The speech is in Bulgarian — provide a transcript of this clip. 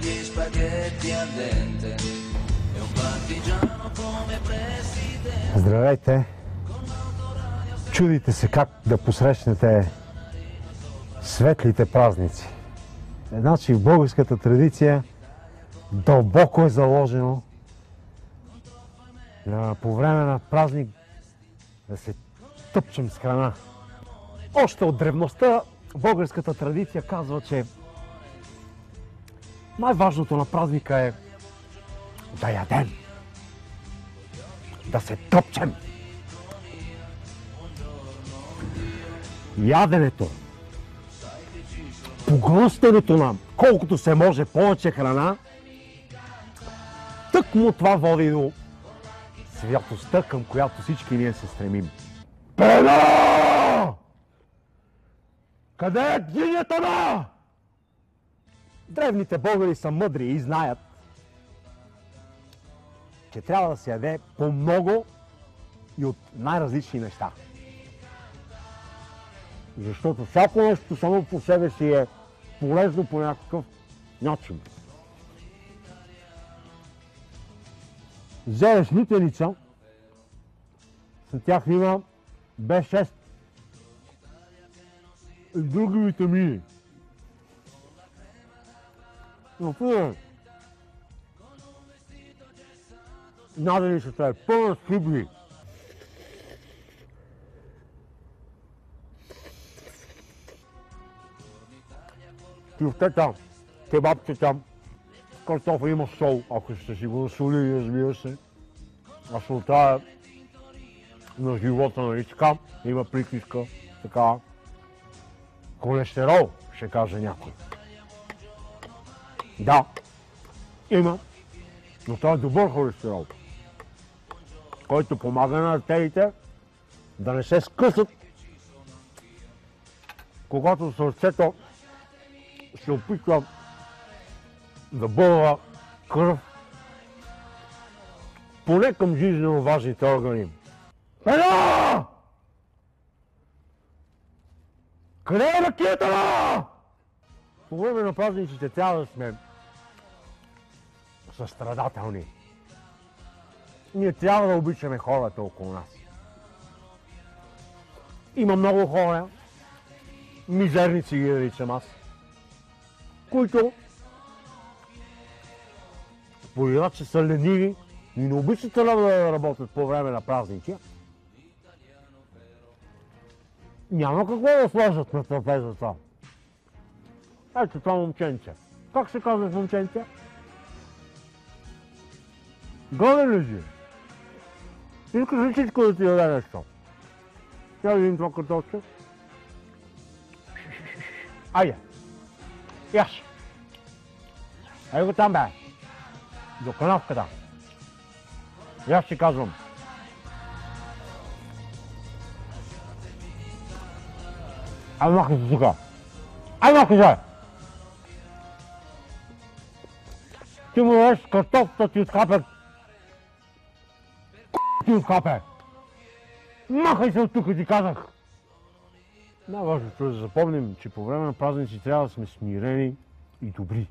gli spaghetti al dente e un partigiano come presidente. Здравейте! Чудите се как да посрещнете светлите празници. Значи в българската традиция дълбоко е заложено по време на празник да се тъпчем с храна. Още от древността българската традиция казва, че най-важното на празника е да ядем, да се тъпчем. Яденето, поглъщането на колкото се може повече храна, тъкмо това води до святостта, към която всички ние се стремим. Пена! Къде е динята на? Древните българи са мъдри и знаят, че трябва да се яде по-много и от най-различни неща. Защото всяко нещо само по себе си е полезно по някакъв начин. Вземеш нитеница, след тях има B6 и други витамини. Например, наденицата е пълна с фибри. Кюфтета, кебабчета, картофа има сол, ако сте си го насолили, разбира се. А солта е на живота, нали така, има приказка, така. Холестерол, ще каже някой. Да, има, но това е добър холестерол, който помага на артериите да не се скъсат, когато сърцето се опитва да бълва кръв поне към жизнено важните органи. Пена! Къде е ракията? По време на празниците трябва да сме състрадателни. Ние трябва да обичаме хората около нас. Има много хора, мизерници ги наричам аз, които поради това, че са лениви и не обичат да работят по време на празници, няма какво да сложат на трапезата. Ето това момченце. Как се казва момченце? Гладен ли си? Искаш ли всичко да ти даде нещо? Сега видим това картофче. Айде! Яш! Ей го там, бе! До канавката. И аз ти казвам. Ай махай се тука! Ай махай се! Ти му дадеш картофата ти отхапе. Ти отхапе! Махай се от тука, ти казах! Най-важното е да запомним, че по време на празници трябва да сме смирени и добри.